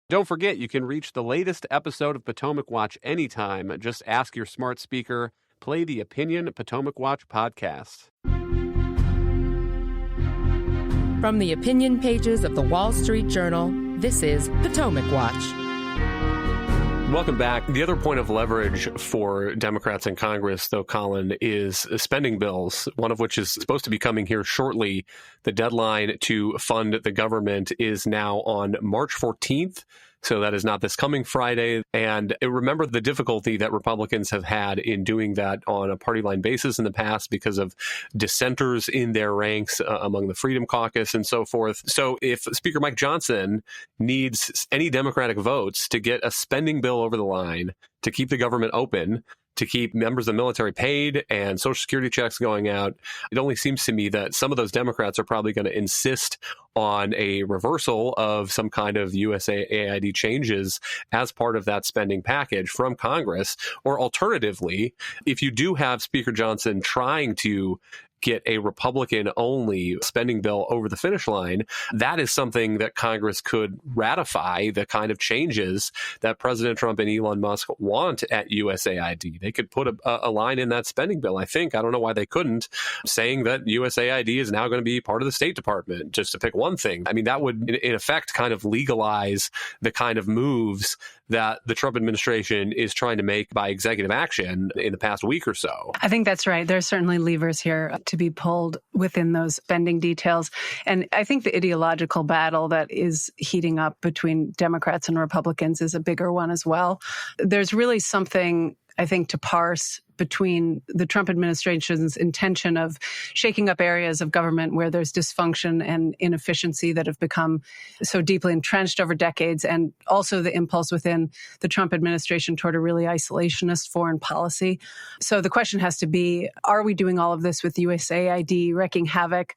Don't forget, you can reach the latest episode of Potomac Watch anytime. Just ask your smart speaker, play the Opinion Potomac Watch podcast. From the opinion pages of the Wall Street Journal, this is Potomac Watch. Welcome back. The other point of leverage for Democrats in Congress, though, Colin, is spending bills, one of which is supposed to be coming here shortly. The deadline to fund the government is now on March 14th. So that is not this coming Friday. And remember the difficulty that Republicans have had in doing that on a party line basis in the past because of dissenters in their ranks among the Freedom Caucus and so forth. So if Speaker Mike Johnson needs any Democratic votes to get a spending bill over the line to keep the government open, to keep members of the military paid and Social Security checks going out, it only seems to me that some of those Democrats are probably going to insist on a reversal of some kind of USAID changes as part of that spending package from Congress. Or alternatively, if you do have Speaker Johnson trying to get a Republican-only spending bill over the finish line, that is something that Congress could ratify, the kind of changes that President Trump and Elon Musk want at USAID. They could put a line in that spending bill, I think. I don't know why they couldn't, saying that USAID is now going to be part of the State Department, just to pick one thing. I mean, that would, in effect, kind of legalize the kind of moves that the Trump administration is trying to make by executive action in the past week or so. I think that's right. There's certainly levers here to be pulled within those spending details. And I think the ideological battle that is heating up between Democrats and Republicans is a bigger one as well. There's really something, I think, to parse between the Trump administration's intention of shaking up areas of government where there's dysfunction and inefficiency that have become so deeply entrenched over decades, and also the impulse within the Trump administration toward a really isolationist foreign policy. So the question has to be, are we doing all of this with USAID wreaking havoc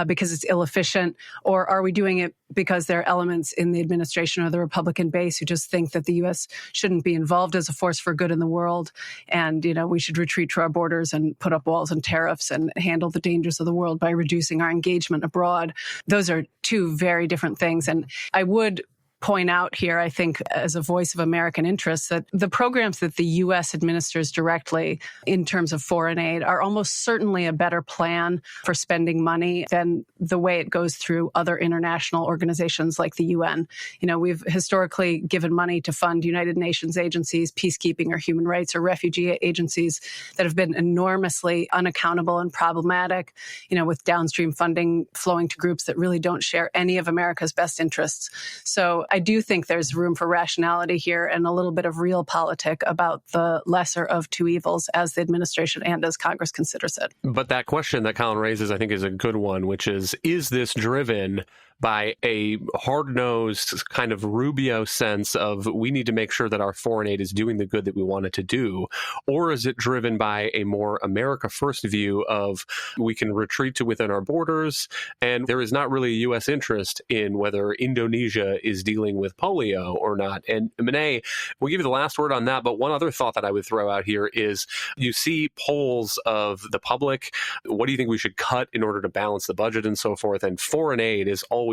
because it's ill-efficient, or are we doing it because there are elements in the administration or the Republican base who just think that the U.S. shouldn't be involved as a force for good in the world, and, we should retreat to our borders and put up walls and tariffs and handle the dangers of the world by reducing our engagement abroad. Those are two very different things. And I would point out here, I think, as a voice of American interests, that the programs that the U.S. administers directly in terms of foreign aid are almost certainly a better plan for spending money than the way it goes through other international organizations like the UN. We've historically given money to fund United Nations agencies, peacekeeping or human rights or refugee agencies that have been enormously unaccountable and problematic, with downstream funding flowing to groups that really don't share any of America's best interests. So I do think there's room for rationality here and a little bit of realpolitik about the lesser of two evils as the administration and as Congress considers it. But that question that Colin raises, I think, is a good one, which is this driven by a hard-nosed kind of Rubio sense of we need to make sure that our foreign aid is doing the good that we want it to do? Or is it driven by a more America First view of we can retreat to within our borders, and there is not really a U.S. interest in whether Indonesia is dealing with polio or not? And Monet, we'll give you the last word on that, but one other thought that I would throw out here is you see polls of the public. What do you think we should cut in order to balance the budget and so forth? And foreign aid is always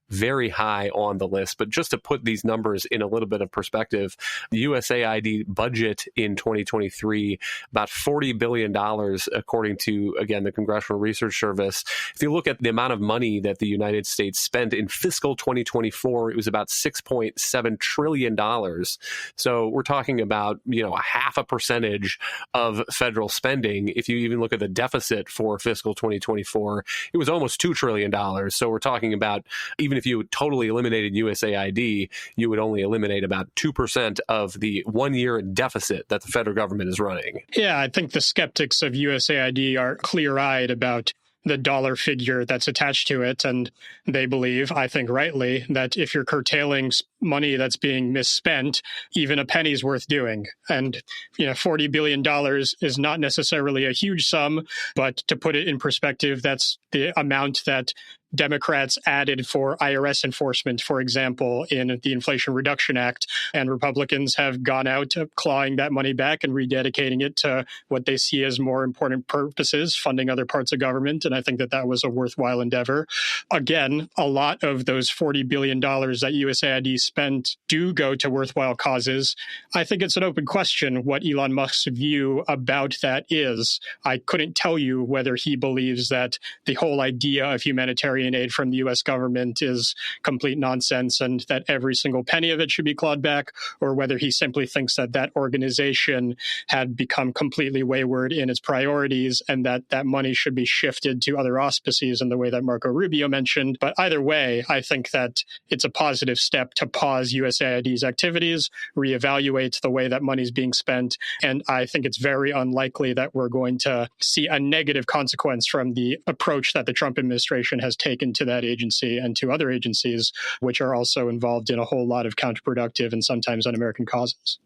very high on the list. But just to put these numbers in a little bit of perspective, the USAID budget in 2023, about $40 billion, according to, again, the Congressional Research Service. If you look at the amount of money that the United States spent in fiscal 2024, it was about $6.7 trillion. So we're talking about, a half a percentage of federal spending. If you even look at the deficit for fiscal 2024, it was almost $2 trillion. So we're talking about, even if you totally eliminated USAID, you would only eliminate about 2% of the 1 year deficit that the federal government is running. Yeah, I think the skeptics of USAID are clear-eyed about the dollar figure that's attached to it. And they believe, I think rightly, that if you're curtailing money that's being misspent, even a penny's worth doing. And, $40 billion is not necessarily a huge sum, but to put it in perspective, that's the amount that Democrats added for IRS enforcement, for example, in the Inflation Reduction Act, and Republicans have gone out clawing that money back and rededicating it to what they see as more important purposes, funding other parts of government. And I think that was a worthwhile endeavor. Again, a lot of those $40 billion that USAID spent do go to worthwhile causes. I think it's an open question what Elon Musk's view about that is. I couldn't tell you whether he believes that the whole idea of humanitarian aid from the U.S. government is complete nonsense and that every single penny of it should be clawed back, or whether he simply thinks that that organization had become completely wayward in its priorities and that that money should be shifted to other auspices in the way that Marco Rubio mentioned. But either way, I think that it's a positive step to pause USAID's activities, reevaluate the way that money is being spent, and I think it's very unlikely that we're going to see a negative consequence from the approach that the Trump administration has taken to that agency and to other agencies, which are also involved in a whole lot of counterproductive and sometimes un-American causes.